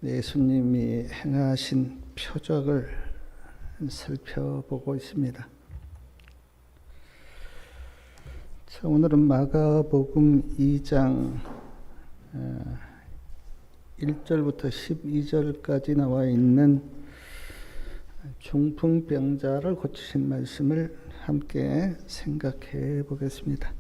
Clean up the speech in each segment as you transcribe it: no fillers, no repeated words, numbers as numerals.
예수님이 행하신 표적을 살펴보고 있습니다. 자, 오늘은 마가복음 2장 1절부터 12절까지 나와 있는 중풍병자를 고치신 말씀을 함께 생각해 보겠습니다.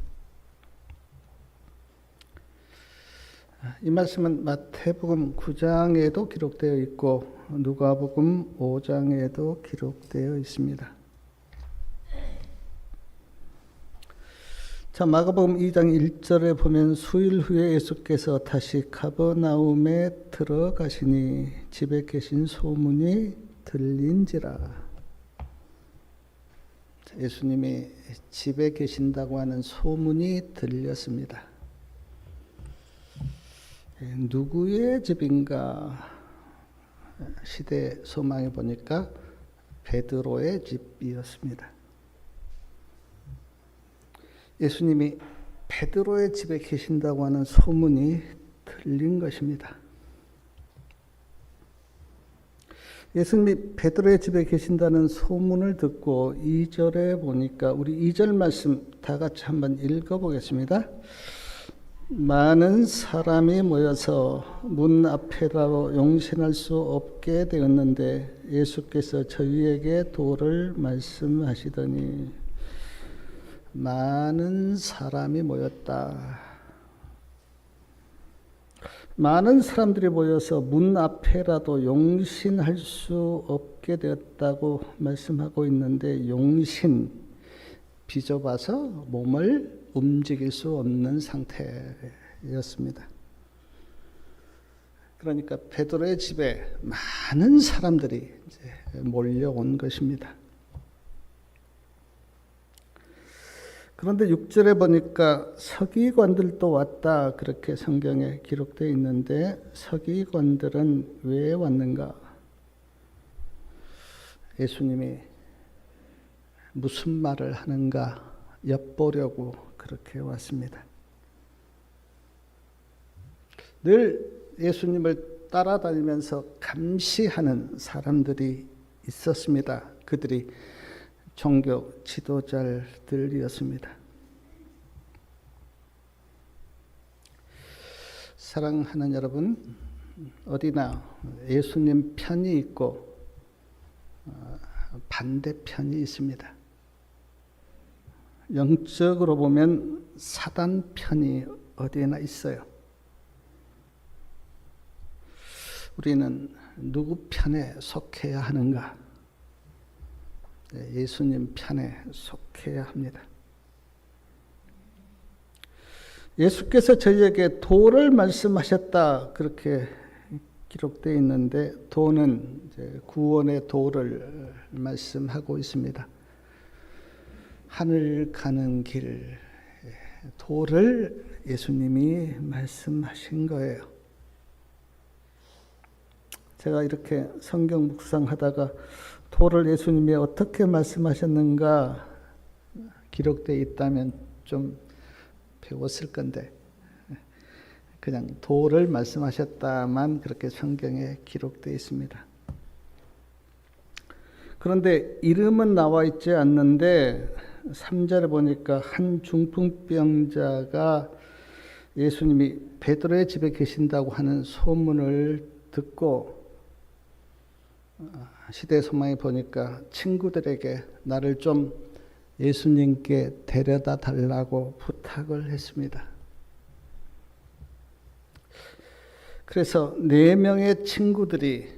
이 말씀은 마태복음 9장에도 기록되어 있고 누가복음 5장에도 기록되어 있습니다. 자, 마가복음 2장 1절에 보면 수일 후에 예수께서 다시 가버나움에 들어가시니 집에 계신 소문이 들린지라. 예수님이 집에 계신다고 하는 소문이 들렸습니다. 누구의 집인가? 시대 소망에 보니까 베드로의 집이었습니다. 예수님이 베드로의 집에 계신다고 하는 소문이 들린 것입니다. 예수님이 베드로의 집에 계신다는 소문을 듣고 2절에 보니까 우리 2절 말씀 다 같이 한번 읽어보겠습니다. 많은 사람이 모여서 문 앞에라도 용신할 수 없게 되었는데 예수께서 저희에게 도를 말씀하시더니 많은 사람이 모였다. 많은 사람들이 모여서 문 앞에라도 용신할 수 없게 되었다고 말씀하고 있는데 용신, 비좁아서 몸을 움직일 수 없는 상태였습니다. 그러니까 베드로의 집에 많은 사람들이 이제 몰려온 것입니다. 그런데 6절에 보니까 서기관들도 왔다 그렇게 성경에 기록되어 있는데 서기관들은 왜 왔는가? 예수님이 무슨 말을 하는가 엿보려고 그렇게 왔습니다. 늘 예수님을 따라다니면서 감시하는 사람들이 있었습니다. 그들이 종교 지도자들이었습니다. 사랑하는 여러분, 어디나 예수님 편이 있고 반대편이 있습니다. 영적으로 보면 사단 편이 어디에나 있어요. 우리는 누구 편에 속해야 하는가? 예수님 편에 속해야 합니다. 예수께서 저희에게 도를 말씀하셨다 그렇게 기록되어 있는데 도는 이제 구원의 도를 말씀하고 있습니다. 하늘 가는 길, 도를 예수님이 말씀하신 거예요. 제가 이렇게 성경 묵상하다가 도를 예수님이 어떻게 말씀하셨는가 기록되어 있다면 좀 배웠을 건데 그냥 도를 말씀하셨다만 그렇게 성경에 기록되어 있습니다. 그런데 이름은 나와 있지 않는데 3절에 보니까 한 중풍병자가 예수님이 베드로의 집에 계신다고 하는 소문을 듣고 시대 소망에 보니까 친구들에게 나를 좀 예수님께 데려다 달라고 부탁을 했습니다. 그래서 4명의 친구들이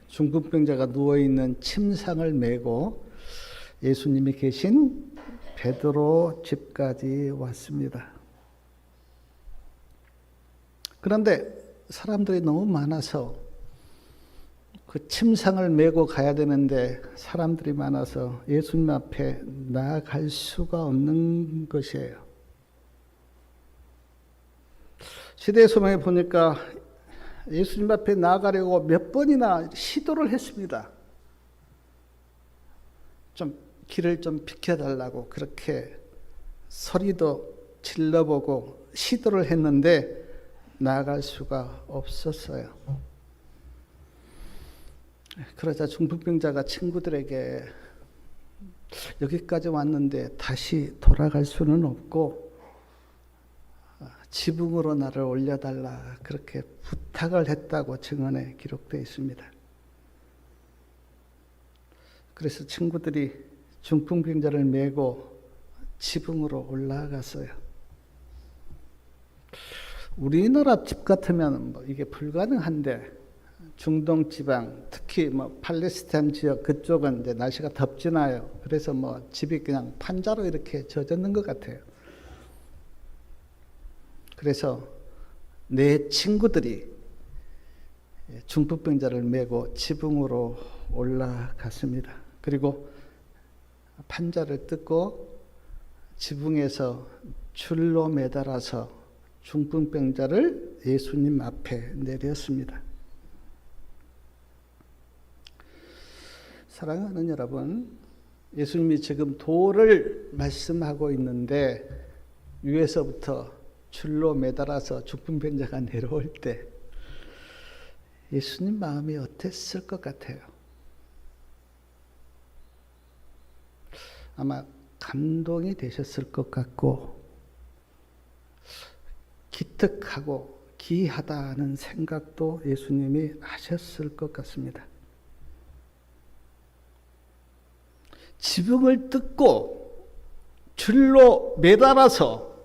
중풍병자가 누워있는 침상을 메고 예수님이 계신 베드로 집까지 왔습니다. 그런데 사람들이 너무 많아서 그 침상을 메고 가야 되는데 사람들이 많아서 예수님 앞에 나아갈 수가 없는 것이에요. 시대의 소망에 보니까 예수님 앞에 나아가려고 몇 번이나 시도를 했습니다. 좀 길을 좀 비켜달라고 그렇게 소리도 질러보고 시도를 했는데 나아갈 수가 없었어요. 그러자 중풍병자가 친구들에게 여기까지 왔는데 다시 돌아갈 수는 없고 지붕으로 나를 올려달라 그렇게 부탁을 했다고 증언에 기록되어 있습니다. 그래서 친구들이 중풍병자를 메고 지붕으로 올라갔어요. 우리나라 집 같으면 이게 불가능한데 중동 지방, 특히 팔레스타인 지역 그쪽은 이제 날씨가 덥지나요. 그래서 집이 그냥 판자로 이렇게 젖었는 것 같아요. 그래서 내 친구들이 중풍병자를 메고 지붕으로 올라갔습니다. 그리고 판자를 뜯고 지붕에서 줄로 매달아서 중풍병자를 예수님 앞에 내렸습니다. 사랑하는 여러분, 예수님이 지금 도를 말씀하고 있는데 위에서부터 줄로 매달아서 중풍병자가 내려올 때 예수님 마음이 어땠을 것 같아요? 아마 감동이 되셨을 것 같고 기특하고 기이하다는 생각도 예수님이 하셨을 것 같습니다. 지붕을 뜯고 줄로 매달아서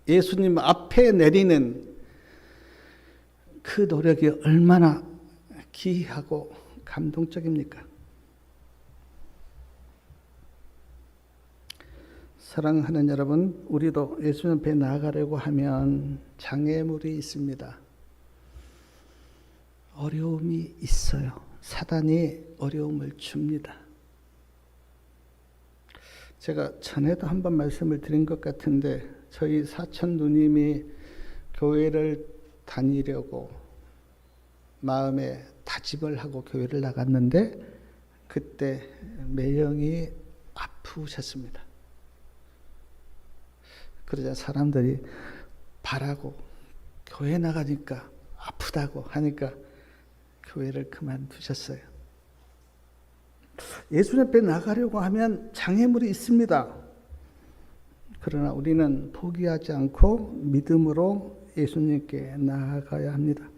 예수님 앞에 내리는 그 노력이 얼마나 기이하고 감동적입니까? 사랑하는 여러분, 우리도 예수님 앞에 나아가려고 하면 장애물이 있습니다. 어려움이 있어요. 사단이 어려움을 줍니다. 제가 전에도 한번 말씀을 드린 것 같은데 저희 사촌 누님이 교회를 다니려고 마음에 다짐을 하고 교회를 나갔는데 그때 매형이 아프셨습니다. 그러자 사람들이 바라고 교회 나가니까 아프다고 하니까 교회를 그만두셨어요. 예수님 앞에 나가려고 하면 장애물이 있습니다. 그러나 우리는 포기하지 않고 믿음으로 예수님께 나아가야 합니다.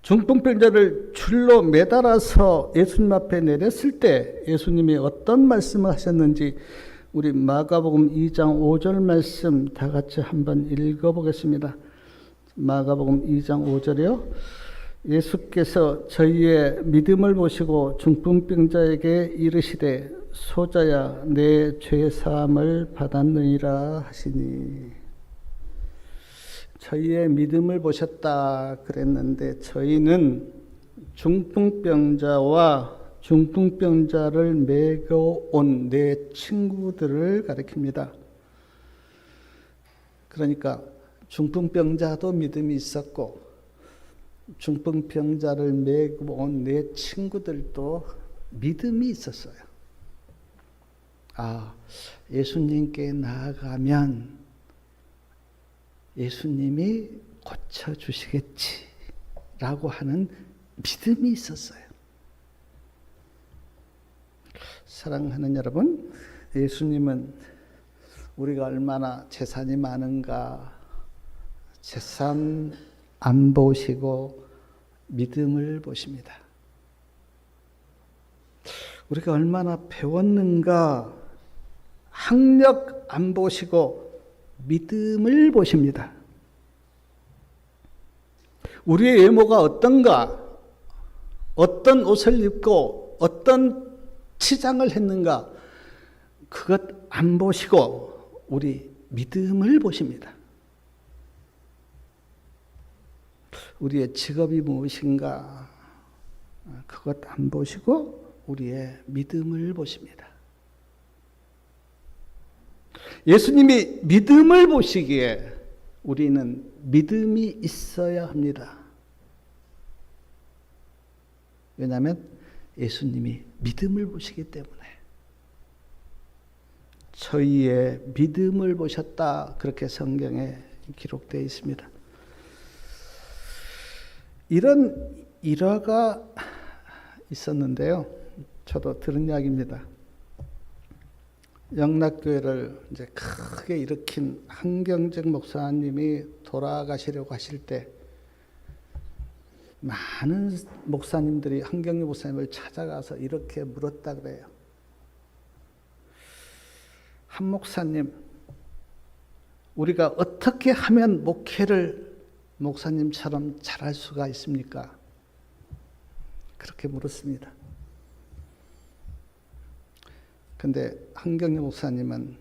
중풍병자를 줄로 매달아서 예수님 앞에 내렸을 때 예수님이 어떤 말씀을 하셨는지 우리 마가복음 2장 5절 말씀 다 같이 한번 읽어보겠습니다. 마가복음 2장 5절이요. 예수께서 저희의 믿음을 보시고 중풍병자에게 이르시되 소자야 내 죄사함을 받았느니라 하시니. 저희의 믿음을 보셨다 그랬는데 저희는 중풍병자와 중풍병자를 메고 온 내 친구들을 가리킵니다. 그러니까 중풍병자도 믿음이 있었고 중풍병자를 메고 온 내 친구들도 믿음이 있었어요. 예수님께 나아가면 예수님이 고쳐주시겠지라고 하는 믿음이 있었어요. 사랑하는 여러분, 예수님은 우리가 얼마나 재산이 많은가 재산 안 보시고 믿음을 보십니다. 우리가 얼마나 배웠는가 학력 안 보시고 믿음을 보십니다. 우리의 외모가 어떤가, 어떤 옷을 입고 어떤 치장을 했는가 그것 안 보시고 우리 믿음을 보십니다. 우리의 직업이 무엇인가 그것 안 보시고 우리의 믿음을 보십니다. 예수님이 믿음을 보시기에 우리는 믿음이 있어야 합니다. 왜냐하면 예수님이 믿음을 보시기 때문에. 저희의 믿음을 보셨다. 그렇게 성경에 기록되어 있습니다. 이런 일화가 있었는데요. 저도 들은 이야기입니다. 영락교회를 이제 크게 일으킨 한경직 목사님이 돌아가시려고 하실 때 많은 목사님들이 한경직 목사님을 찾아가서 이렇게 물었다 그래요. 한 목사님, 우리가 어떻게 하면 목회를 목사님처럼 잘할 수가 있습니까? 그렇게 물었습니다. 근데 한경직 목사님은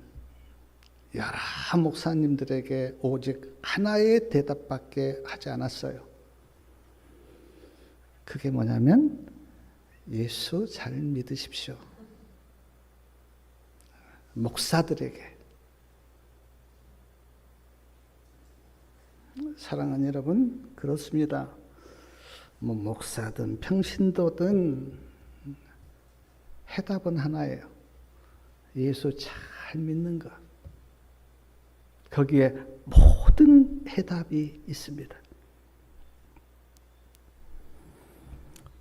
여러 목사님들에게 오직 하나의 대답밖에 하지 않았어요. 그게 뭐냐면 예수 잘 믿으십시오. 목사들에게. 사랑하는 여러분, 그렇습니다. 뭐 목사든 평신도든 해답은 하나예요. 예수 잘 믿는 것. 거기에 모든 해답이 있습니다.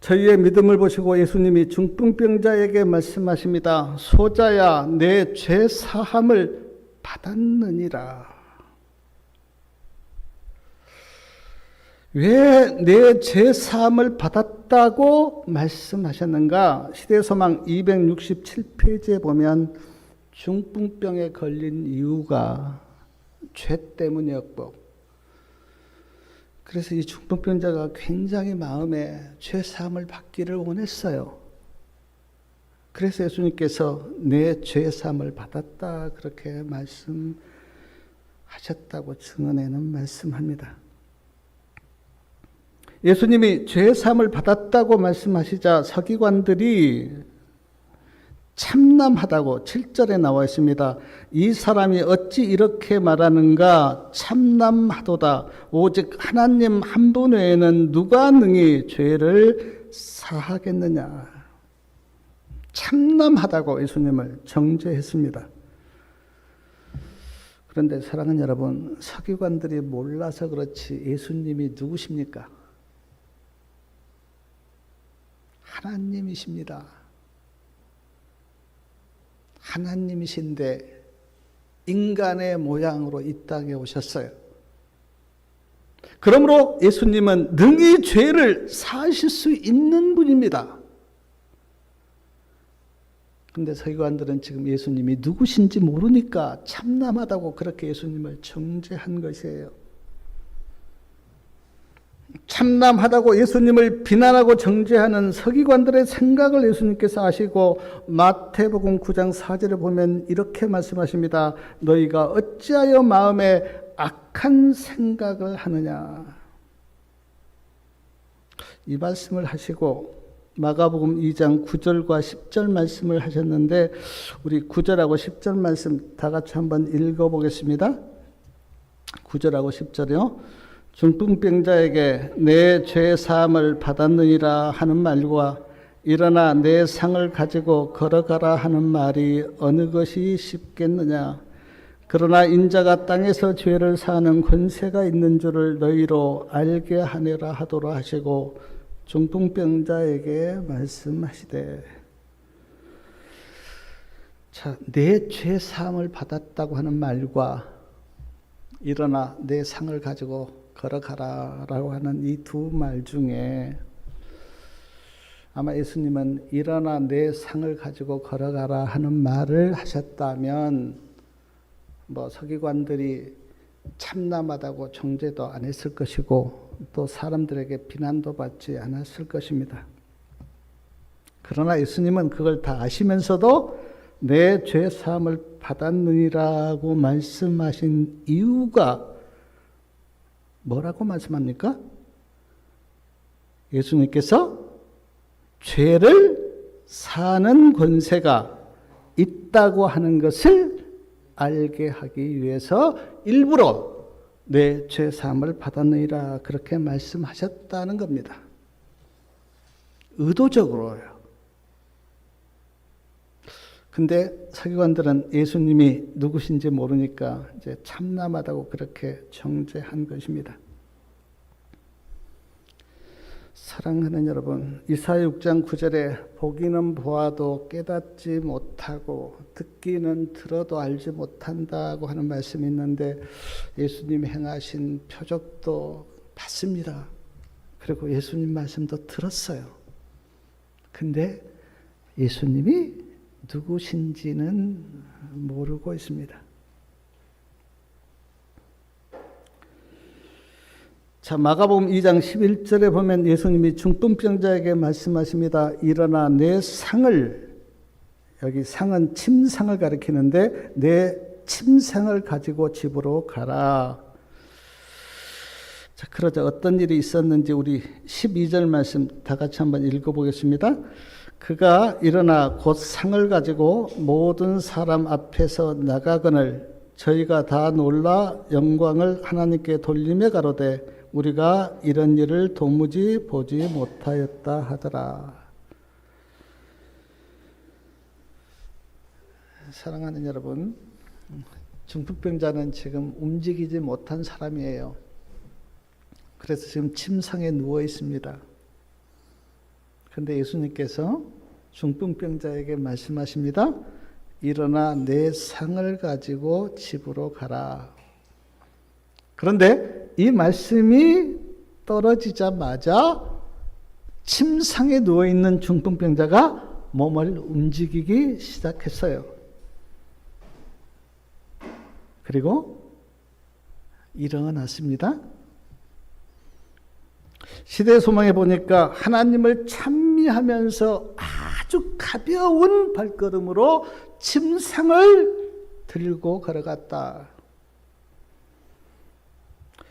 저희의 믿음을 보시고 예수님이 중풍병자에게 말씀하십니다. 소자야, 내 죄 사함을 받았느니라. 왜 내 죄 사함을 받았다고 말씀하셨는가? 시대소망 267페이지에 보면 중풍병에 걸린 이유가 죄 때문이었고, 그래서 이 중풍병자가 굉장히 마음에 죄 사함을 받기를 원했어요. 그래서 예수님께서 내 죄 사함을 받았다 그렇게 말씀하셨다고 증언에는 말씀합니다. 예수님이 죄 사함을 받았다고 말씀하시자 서기관들이 참남하다고 7절에 나와 있습니다. 이 사람이 어찌 이렇게 말하는가? 참남하도다. 오직 하나님 한 분 외에는 누가 능히 죄를 사하겠느냐. 참남하다고 예수님을 정죄했습니다. 그런데 사랑하는 여러분, 서기관들이 몰라서 그렇지 예수님이 누구십니까? 하나님이십니다. 하나님이신데 인간의 모양으로 이 땅에 오셨어요. 그러므로 예수님은 능히 죄를 사하실 수 있는 분입니다. 그런데 서기관들은 지금 예수님이 누구신지 모르니까 참남하다고 그렇게 예수님을 정죄한 것이에요. 참남하다고 예수님을 비난하고 정죄하는 서기관들의 생각을 예수님께서 아시고 마태복음 9장 4절에 보면 이렇게 말씀하십니다. 너희가 어찌하여 마음에 악한 생각을 하느냐. 이 말씀을 하시고 마가복음 2장 9절과 10절 말씀을 하셨는데 우리 9절하고 10절 말씀 다 같이 한번 읽어보겠습니다. 9절하고 10절이요. 중풍병자에게 내 죄 사함을 받았느니라 하는 말과 일어나 내 상을 가지고 걸어가라 하는 말이 어느 것이 쉽겠느냐. 그러나 인자가 땅에서 죄를 사하는 권세가 있는 줄을 너희로 알게 하느라 하도록 하시고 중풍병자에게 말씀하시되. 자, 내 죄 사함을 받았다고 하는 말과 일어나 내 상을 가지고 걸어가라라고 하는 이 두 말 중에 아마 예수님은 일어나 내 상을 가지고 걸어가라 하는 말을 하셨다면 뭐 서기관들이 참남하다고 정죄도 안 했을 것이고 또 사람들에게 비난도 받지 않았을 것입니다. 그러나 예수님은 그걸 다 아시면서도 내 죄 사함을 받았느니라고 말씀하신 이유가 뭐라고 말씀합니까? 예수님께서 죄를 사하는 권세가 있다고 하는 것을 알게 하기 위해서 일부러 내 죄 사함을 받았느니라 그렇게 말씀하셨다는 겁니다. 의도적으로요. 근데 서기관들은 예수님이 누구신지 모르니까 이제 참남하다고 그렇게 정죄한 것입니다. 사랑하는 여러분, 이사야 6장 9절에 보기는 보아도 깨닫지 못하고 듣기는 들어도 알지 못한다고 하는 말씀이 있는데 예수님이 행하신 표적도 봤습니다. 그리고 예수님 말씀도 들었어요. 근데 예수님이 누구신지는 모르고 있습니다. 자, 마가복음 2장 11절에 보면 예수님이 중풍병자에게 말씀하십니다. 일어나 내 상을, 여기 상은 침상을 가리키는데 내 침상을 가지고 집으로 가라. 자, 그러자 어떤 일이 있었는지 우리 12절 말씀 다 같이 한번 읽어보겠습니다. 그가 일어나 곧 상을 가지고 모든 사람 앞에서 나가거늘 저희가 다 놀라 영광을 하나님께 돌리며 가로되 우리가 이런 일을 도무지 보지 못하였다 하더라. 사랑하는 여러분, 중풍병자는 지금 움직이지 못한 사람이에요. 그래서 지금 침상에 누워 있습니다. 그런데 예수님께서 중풍병자에게 말씀하십니다. 일어나 내 상을 가지고 집으로 가라. 그런데 이 말씀이 떨어지자마자 침상에 누워있는 중풍병자가 몸을 움직이기 시작했어요. 그리고 일어났습니다. 시대소망에 보니까 하나님을 찬미하면서 아주 가벼운 발걸음으로 침상을 들고 걸어갔다.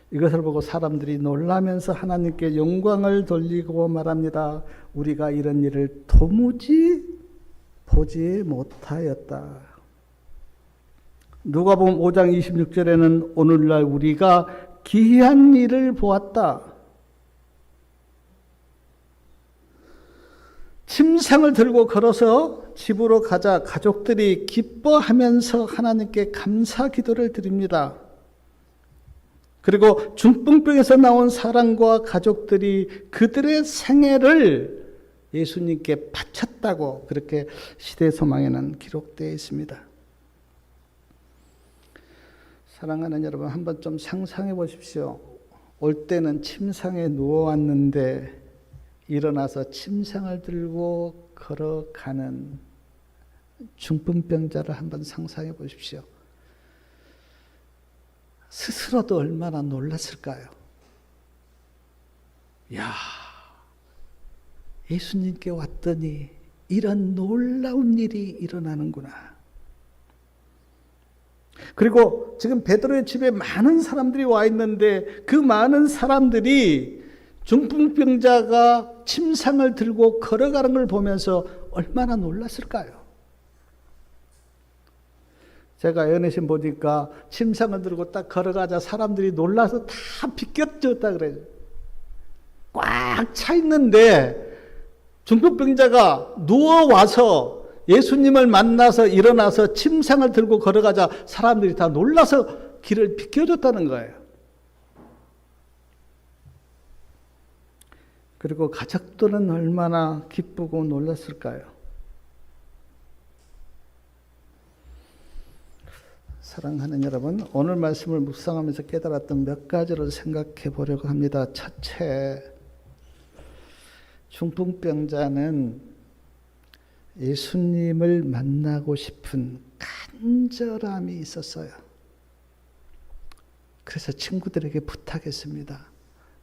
이것을 보고 사람들이 놀라면서 하나님께 영광을 돌리고 말합니다. 우리가 이런 일을 도무지 보지 못하였다. 누가복음 5장 26절에는 오늘날 우리가 기이한 일을 보았다. 침상을 들고 걸어서 집으로 가자 가족들이 기뻐하면서 하나님께 감사 기도를 드립니다. 그리고 중풍병에서 나온 사람과 가족들이 그들의 생애를 예수님께 바쳤다고 그렇게 시대소망에는 기록되어 있습니다. 사랑하는 여러분, 한번 좀 상상해 보십시오. 올 때는 침상에 누워왔는데 일어나서 침상을 들고 걸어가는 중풍병자를 한번 상상해 보십시오. 스스로도 얼마나 놀랐을까요? 야, 예수님께 왔더니 이런 놀라운 일이 일어나는구나. 그리고 지금 베드로의 집에 많은 사람들이 와 있는데 그 많은 사람들이 중풍병자가 침상을 들고 걸어가는 걸 보면서 얼마나 놀랐을까요? 제가 연애신 보니까 침상을 들고 딱 걸어가자 사람들이 놀라서 다 비껴졌다 그래요. 꽉 차 있는데 중풍병자가 누워와서 예수님을 만나서 일어나서 침상을 들고 걸어가자 사람들이 다 놀라서 길을 비켜줬다는 거예요. 그리고 가족들은 얼마나 기쁘고 놀랐을까요? 사랑하는 여러분, 오늘 말씀을 묵상하면서 깨달았던 몇 가지를 생각해 보려고 합니다. 첫째, 중풍병자는 예수님을 만나고 싶은 간절함이 있었어요. 그래서 친구들에게 부탁했습니다.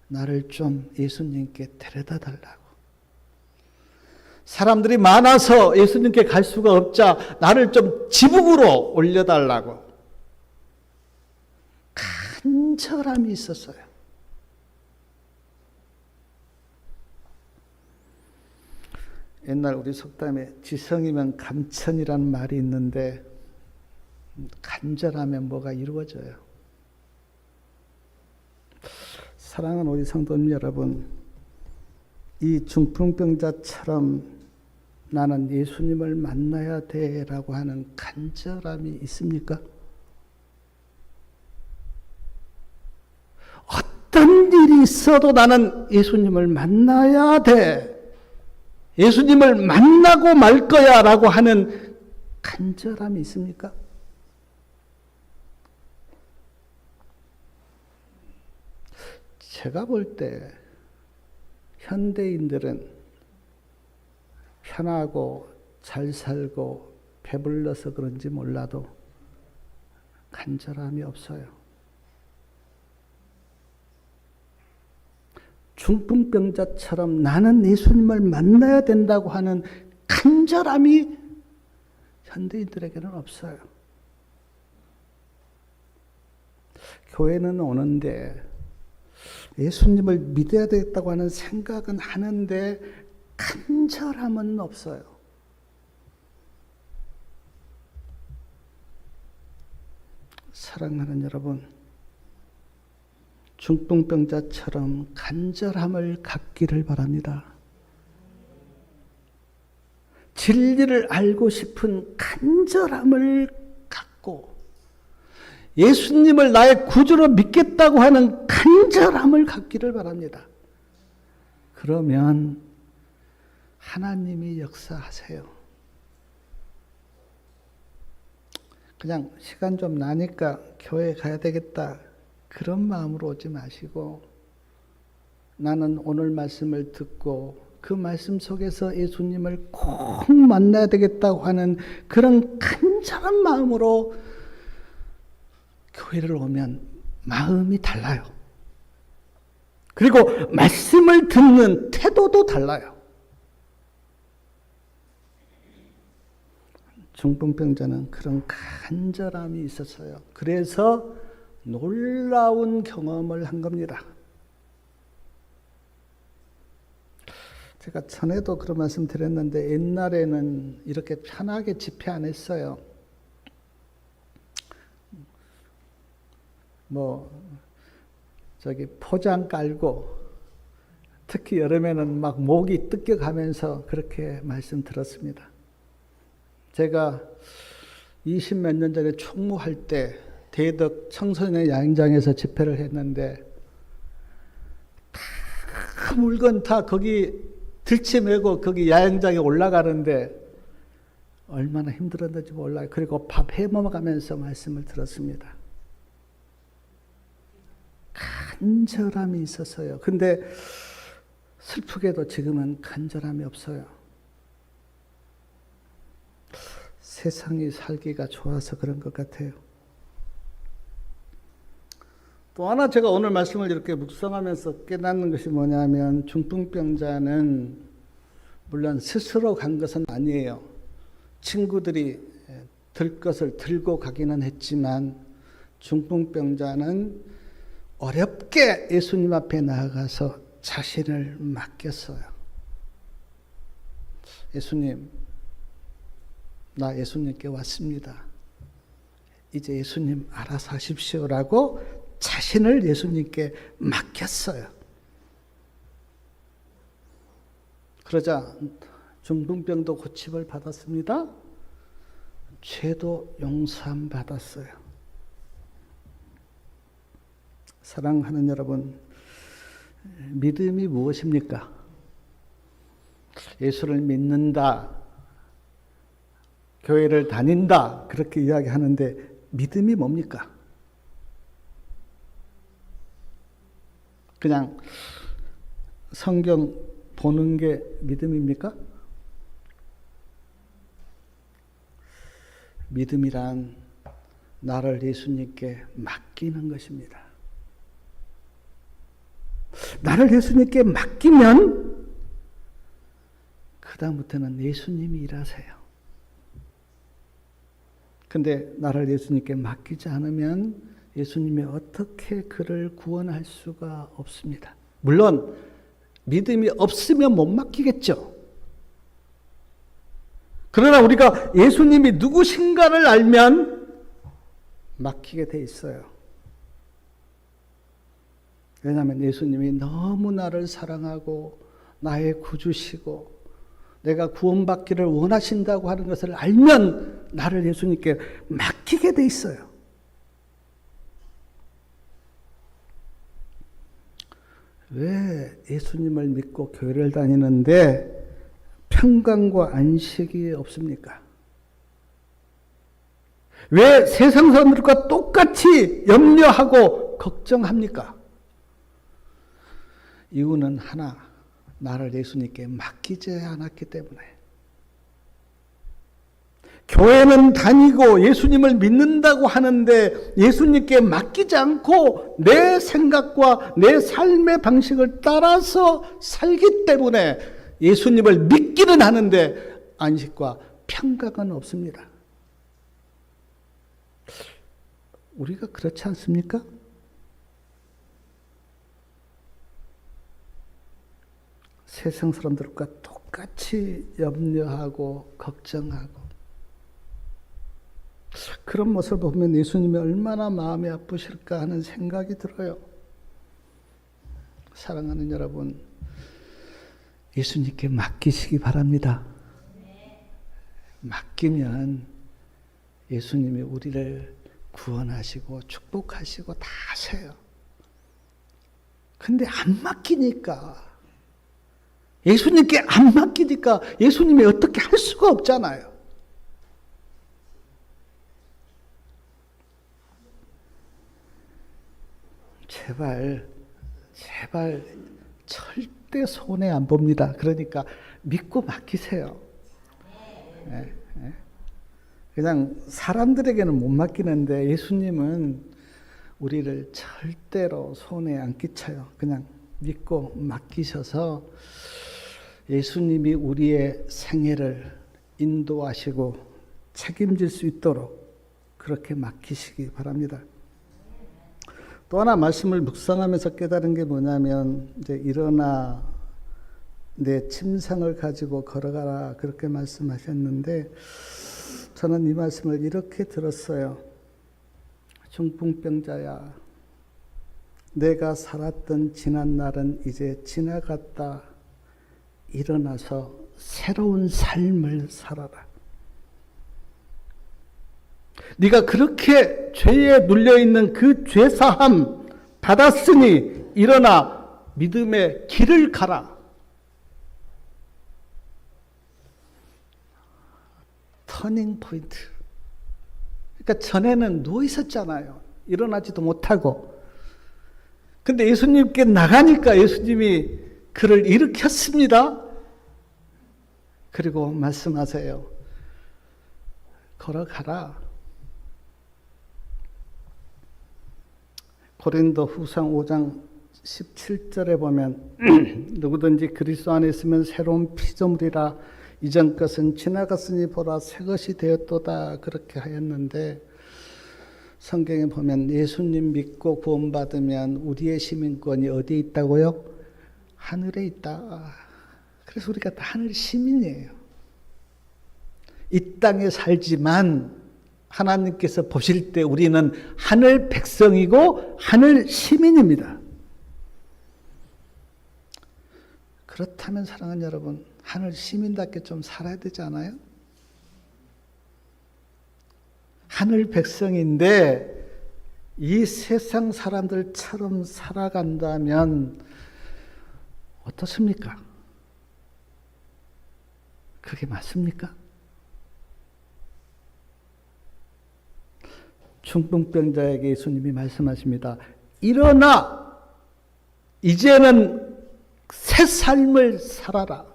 나를 좀 예수님께 데려다 달라고. 사람들이 많아서 예수님께 갈 수가 없자 나를 좀 지붕으로 올려달라고. 간절함이 있었어요. 옛날 우리 속담에 지성이면 감천이라는 말이 있는데 간절하면 뭐가 이루어져요. 사랑하는 우리 성도님 여러분, 이 중풍병자처럼 나는 예수님을 만나야 돼라고 하는 간절함이 있습니까? 어떤 일이 있어도 나는 예수님을 만나야 돼. 예수님을 만나고 말 거야 라고 하는 간절함이 있습니까? 제가 볼 때 현대인들은 편하고 잘 살고 배불러서 그런지 몰라도 간절함이 없어요. 중풍병자처럼 나는 예수님을 만나야 된다고 하는 간절함이 현대인들에게는 없어요. 교회는 오는데 예수님을 믿어야 되겠다고 하는 생각은 하는데 간절함은 없어요. 사랑하는 여러분, 중풍병자처럼 간절함을 갖기를 바랍니다. 진리를 알고 싶은 간절함을 갖고 예수님을 나의 구주로 믿겠다고 하는 간절함을 갖기를 바랍니다. 그러면 하나님이 역사하세요. 그냥 시간 좀 나니까 교회 가야 되겠다. 그런 마음으로 오지 마시고 나는 오늘 말씀을 듣고 그 말씀 속에서 예수님을 꼭 만나야 되겠다고 하는 그런 간절한 마음으로 교회를 오면 마음이 달라요. 그리고 말씀을 듣는 태도도 달라요. 중풍병자는 그런 간절함이 있었어요. 그래서 놀라운 경험을 한 겁니다. 제가 전에도 그런 말씀 드렸는데 옛날에는 이렇게 편하게 집회 안 했어요. 포장 깔고 특히 여름에는 막 목이 뜯겨가면서 그렇게 말씀 들었습니다. 제가 20몇 년 전에 총무할 때 대덕 청소년 야영장에서 집회를 했는데 다 물건 다 거기 들치메고 거기 야영장에 올라가는데 얼마나 힘들었는지 몰라요. 그리고 밥 해먹으면서 말씀을 들었습니다. 간절함이 있었어요. 근데 슬프게도 지금은 간절함이 없어요. 세상이 살기가 좋아서 그런 것 같아요. 또 하나 제가 오늘 말씀을 이렇게 묵상하면서 깨닫는 것이 뭐냐면 중풍병자는 물론 스스로 간 것은 아니에요. 친구들이 들 것을 들고 가기는 했지만 중풍병자는 어렵게 예수님 앞에 나아가서 자신을 맡겼어요. 예수님, 나 예수님께 왔습니다. 이제 예수님 알아서 하십시오라고 자신을 예수님께 맡겼어요. 그러자 중풍병도 고침을 받았습니다. 죄도 용서함 받았어요. 사랑하는 여러분, 믿음이 무엇입니까? 예수를 믿는다, 교회를 다닌다, 그렇게 이야기하는데 믿음이 뭡니까? 그냥 성경 보는 게 믿음입니까? 믿음이란 나를 예수님께 맡기는 것입니다. 나를 예수님께 맡기면 그 다음부터는 예수님이 일하세요. 근데 나를 예수님께 맡기지 않으면 예수님이 어떻게 그를 구원할 수가 없습니다. 물론 믿음이 없으면 못 맡기겠죠. 그러나 우리가 예수님이 누구신가를 알면 맡기게 돼 있어요. 왜냐하면 예수님이 너무 나를 사랑하고 나의 구주시고 내가 구원받기를 원하신다고 하는 것을 알면 나를 예수님께 맡기게 돼 있어요. 왜 예수님을 믿고 교회를 다니는데 평강과 안식이 없습니까? 왜 세상 사람들과 똑같이 염려하고 걱정합니까? 이유는 하나, 나를 예수님께 맡기지 않았기 때문에. 교회는 다니고 예수님을 믿는다고 하는데 예수님께 맡기지 않고 내 생각과 내 삶의 방식을 따라서 살기 때문에 예수님을 믿기는 하는데 안식과 평강은 없습니다. 우리가 그렇지 않습니까? 세상 사람들과 똑같이 염려하고 걱정하고 그런 모습을 보면 예수님이 얼마나 마음이 아프실까 하는 생각이 들어요. 사랑하는 여러분, 예수님께 맡기시기 바랍니다. 맡기면 예수님이 우리를 구원하시고 축복하시고 다 하세요. 근데 안 맡기니까, 예수님께 안 맡기니까 예수님이 어떻게 할 수가 없잖아요. 제발 절대 손해 안 봅니다. 그러니까 믿고 맡기세요. 네, 네. 그냥 사람들에게는 못 맡기는데 예수님은 우리를 절대로 손해 안 끼쳐요. 그냥 믿고 맡기셔서 예수님이 우리의 생애를 인도하시고 책임질 수 있도록 그렇게 맡기시기 바랍니다. 또 하나 말씀을 묵상하면서 깨달은 게 뭐냐면, 이제 일어나 내 침상을 가지고 걸어가라 그렇게 말씀하셨는데, 저는 이 말씀을 이렇게 들었어요. 중풍병자야, 내가 살았던 지난 날은 이제 지나갔다. 일어나서 새로운 삶을 살아라. 네가 그렇게 죄에 눌려있는 그 죄사함 받았으니 일어나 믿음의 길을 가라. 터닝 포인트. 그러니까 전에는 누워 있었잖아요. 일어나지도 못하고. 근데 예수님께 나가니까 예수님이 그를 일으켰습니다. 그리고 말씀하세요. 걸어가라. 고린도 후상 5장 17절에 보면 누구든지 그리스도 안에 있으면 새로운 피조물이라 이전 것은 지나갔으니 보라 새 것이 되었도다 그렇게 하였는데, 성경에 보면 예수님 믿고 구원받으면 우리의 시민권이 어디에 있다고요? 하늘에 있다. 그래서 우리가 다 하늘 시민이에요. 이 땅에 살지만 하나님께서 보실 때 우리는 하늘 백성이고 하늘 시민입니다. 그렇다면 사랑하는 여러분, 하늘 시민답게 좀 살아야 되지 않아요? 하늘 백성인데 이 세상 사람들처럼 살아간다면 어떻습니까? 그게 맞습니까? 중풍병자에게 예수님이 말씀하십니다. 일어나! 이제는 새 삶을 살아라.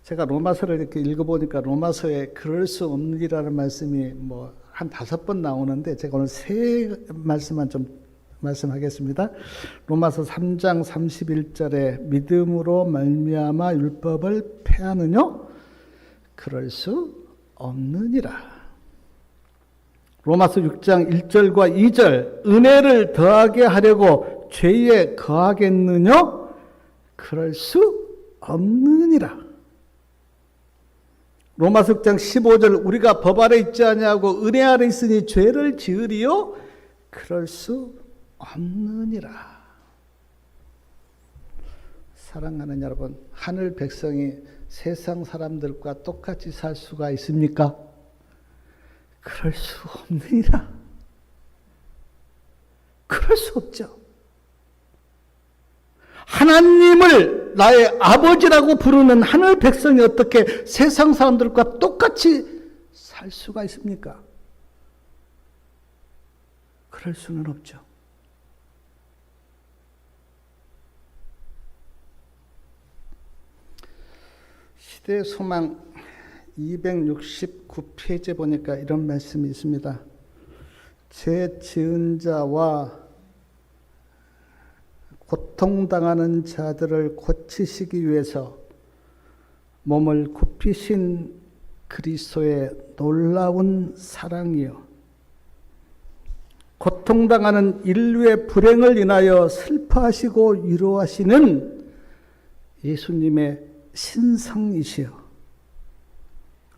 제가 로마서를 이렇게 읽어보니까 로마서에 그럴 수 없는 일이라는 말씀이 뭐 한 5번 나오는데 제가 오늘 3말씀만 좀 말씀하겠습니다. 로마서 3장 31절에 믿음으로 말미암아 율법을 폐하느냐? 그럴 수 없느니라. 로마서 6장 1절과 2절 은혜를 더하게 하려고 죄에 거하겠느냐? 그럴 수 없느니라. 로마서 6장 15절 우리가 법 아래 있지 아니하고 은혜 아래 있으니 죄를 지으리요? 그럴 수 없느니라. 사랑하는 여러분, 하늘 백성이 세상 사람들과 똑같이 살 수가 있습니까? 그럴 수 없느니라. 그럴 수 없죠. 하나님을 나의 아버지라고 부르는 하늘 백성이 어떻게 세상 사람들과 똑같이 살 수가 있습니까? 그럴 수는 없죠. 시대의 소망 269페이지에 보니까 이런 말씀이 있습니다. 죄 지은 자와 고통당하는 자들을 고치시기 위해서 몸을 굽히신 그리스도의 놀라운 사랑이요. 고통당하는 인류의 불행을 인하여 슬퍼하시고 위로하시는 예수님의 신성이시여.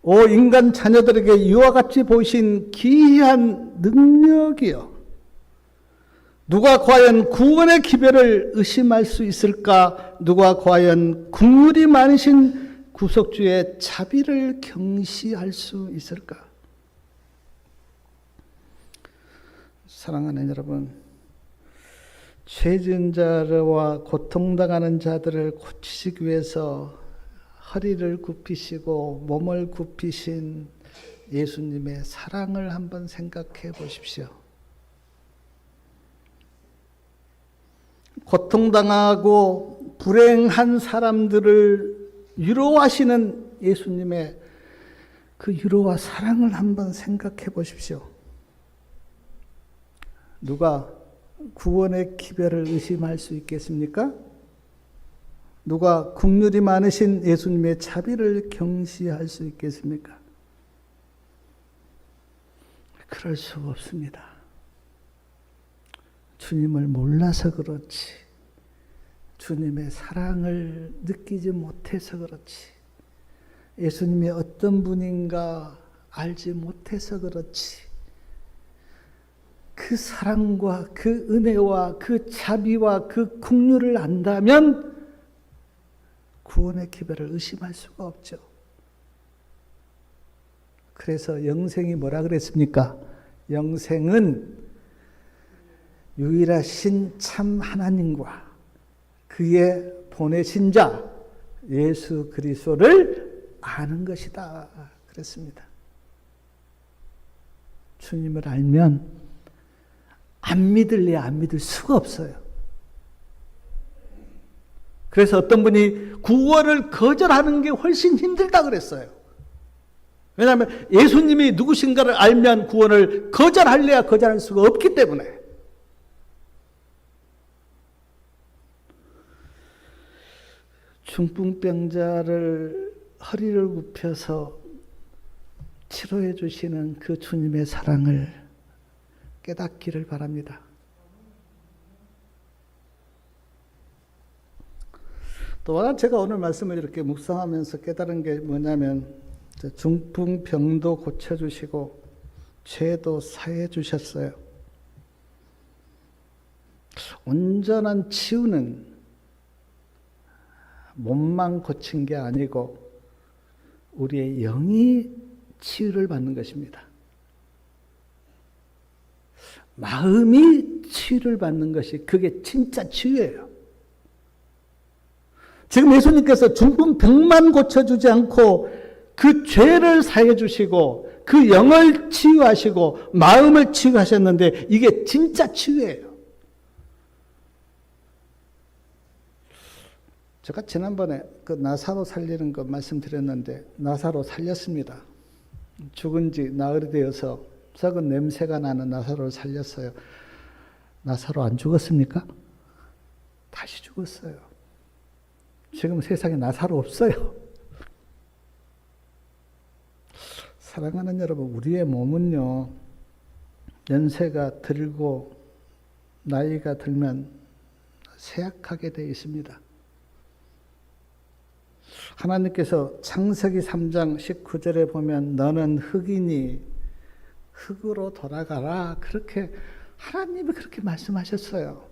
오 인간 자녀들에게 이와 같이 보이신 기이한 능력이여. 누가 과연 구원의 기별을 의심할 수 있을까? 누가 과연 긍휼이 많으신 구속주의 자비를 경시할 수 있을까? 사랑하는 여러분, 죄 지은 자와 고통당하는 자들을 고치시기 위해서 허리를 굽히시고 몸을 굽히신 예수님의 사랑을 한번 생각해 보십시오. 고통당하고 불행한 사람들을 위로하시는 예수님의 그 위로와 사랑을 한번 생각해 보십시오. 누가 구원의 기별을 의심할 수 있겠습니까? 누가 긍휼이 많으신 예수님의 자비를 경시할 수 있겠습니까? 그럴 수 없습니다. 주님을 몰라서 그렇지, 주님의 사랑을 느끼지 못해서 그렇지, 예수님이 어떤 분인가 알지 못해서 그렇지, 그 사랑과 그 은혜와 그 자비와 그 긍휼을 안다면 구원의 기별을 의심할 수가 없죠. 그래서 영생이 뭐라 그랬습니까? 영생은 유일하신 참 하나님과 그의 보내신 자 예수 그리스도를 아는 것이다 그랬습니다. 주님을 알면 안 믿을래 안 믿을 수가 없어요. 그래서 어떤 분이 구원을 거절하는 게 훨씬 힘들다 그랬어요. 왜냐하면 예수님이 누구신가를 알면 구원을 거절할래야 거절할 수가 없기 때문에. 중풍병자를 허리를 굽혀서 치료해 주시는 그 주님의 사랑을 깨닫기를 바랍니다. 또 하나 제가 오늘 말씀을 이렇게 묵상하면서 깨달은 게 뭐냐면 중풍병도 고쳐주시고 죄도 사해 주셨어요. 온전한 치유는 몸만 고친 게 아니고 우리의 영이 치유를 받는 것입니다. 마음이 치유를 받는 것이 그게 진짜 치유예요. 지금 예수님께서 중풍병만 고쳐주지 않고 그 죄를 사해 주시고 그 영을 치유하시고 마음을 치유하셨는데 이게 진짜 치유예요. 제가 지난번에 그 나사로 살리는 거 말씀드렸는데 나사로 살렸습니다. 죽은 지 나흘이 되어서 썩은 냄새가 나는 나사로를 살렸어요. 나사로 안 죽었습니까? 다시 죽었어요. 지금 세상에 나사로 없어요. 사랑하는 여러분, 우리의 몸은요, 연세가 들고 나이가 들면 쇠약하게 되어 있습니다. 하나님께서 창세기 3장 19절에 보면 너는 흙이니 흙으로 돌아가라. 그렇게 하나님이 그렇게 말씀하셨어요.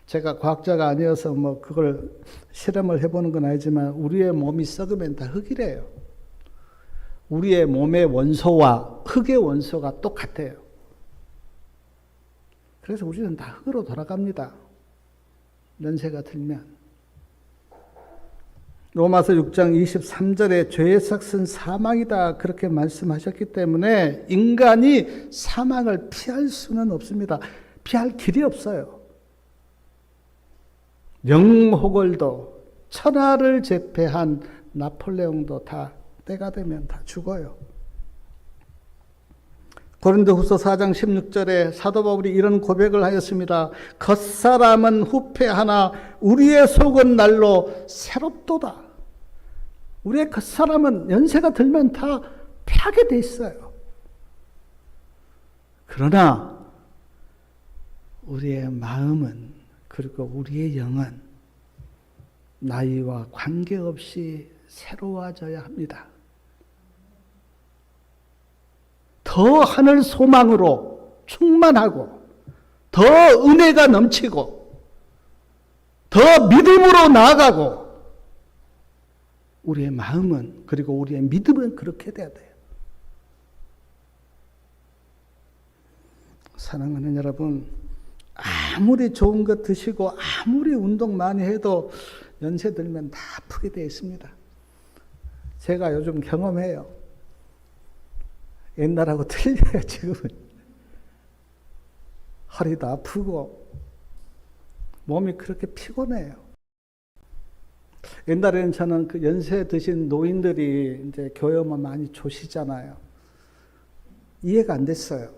제가 과학자가 아니어서 뭐 그걸 실험을 해보는 건 아니지만 우리의 몸이 썩으면 다 흙이래요. 우리의 몸의 원소와 흙의 원소가 똑같아요. 그래서 우리는 다 흙으로 돌아갑니다. 연세가 들면. 로마서 6장 23절에 죄의 삭은 사망이다 그렇게 말씀하셨기 때문에 인간이 사망을 피할 수는 없습니다. 피할 길이 없어요. 영호걸도 천하를 제패한 나폴레옹도 다 때가 되면 다 죽어요. 고린도후서 4장 16절에 사도 바울이 이런 고백을 하였습니다. 겉사람은 후패하나 우리의 속은 날로 새롭도다. 우리의 겉사람은 연세가 들면 다 패하게 돼 있어요. 그러나 우리의 마음은 그리고 우리의 영은 나이와 관계없이 새로워져야 합니다. 더 하늘 소망으로 충만하고 더 은혜가 넘치고 더 믿음으로 나아가고 우리의 마음은 그리고 우리의 믿음은 그렇게 돼야 돼요. 사랑하는 여러분, 아무리 좋은 것 드시고 아무리 운동 많이 해도 연세 들면 다 아프게 되어 있습니다. 제가 요즘 경험해요. 옛날하고 틀려요, 지금은. 허리도 아프고, 몸이 그렇게 피곤해요. 옛날에는 저는 그 연세 드신 노인들이 이제 교회 오면 많이 조시잖아요. 이해가 안 됐어요.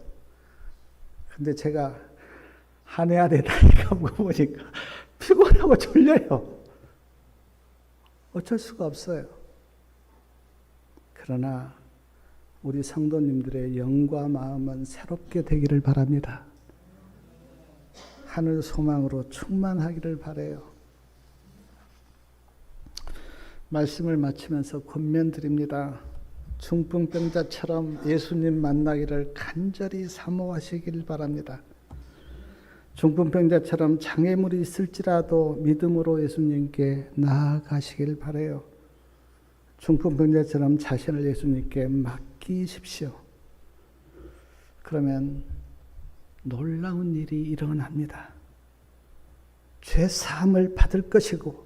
근데 제가 한 해 한 해 나이가 먹어보니까 피곤하고 졸려요. 어쩔 수가 없어요. 그러나 우리 성도님들의 영과 마음은 새롭게 되기를 바랍니다. 하늘 소망으로 충만하기를 바라요. 말씀을 마치면서 권면드립니다. 중풍병자처럼 예수님 만나기를 간절히 사모하시길 바랍니다. 중풍병자처럼 장애물이 있을지라도 믿음으로 예수님께 나아가시길 바라요. 중풍병자처럼 자신을 예수님께 맡기십시오. 그러면 놀라운 일이 일어납니다. 죄사함을 받을 것이고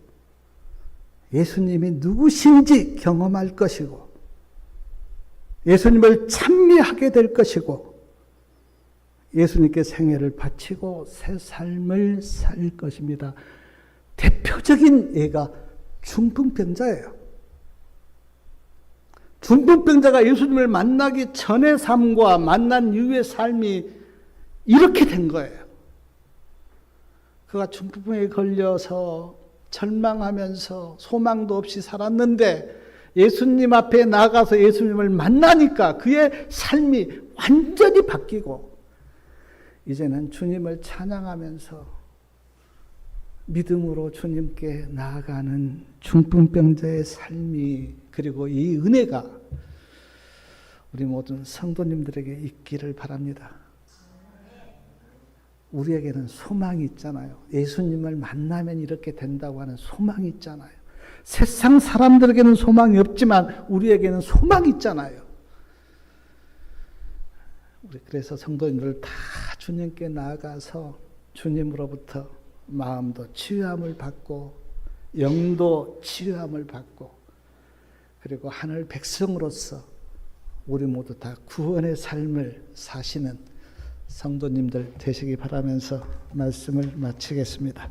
예수님이 누구신지 경험할 것이고 예수님을 찬미하게 될 것이고 예수님께 생애를 바치고 새 삶을 살 것입니다. 대표적인 예가 중풍병자예요. 중풍병자가 예수님을 만나기 전의 삶과 만난 이후의 삶이 이렇게 된 거예요. 그가 중풍병에 걸려서 절망하면서 소망도 없이 살았는데 예수님 앞에 나가서 예수님을 만나니까 그의 삶이 완전히 바뀌고 이제는 주님을 찬양하면서 믿음으로 주님께 나아가는 중풍병자의 삶이 그리고 이 은혜가 우리 모든 성도님들에게 있기를 바랍니다. 우리에게는 소망이 있잖아요. 예수님을 만나면 이렇게 된다고 하는 소망이 있잖아요. 세상 사람들에게는 소망이 없지만 우리에게는 소망이 있잖아요. 우리 그래서 성도님들 다 주님께 나아가서 주님으로부터 마음도 치유함을 받고 영도 치유함을 받고 그리고 하늘 백성으로서 우리 모두 다 구원의 삶을 사시는 성도님들 되시기 바라면서 말씀을 마치겠습니다.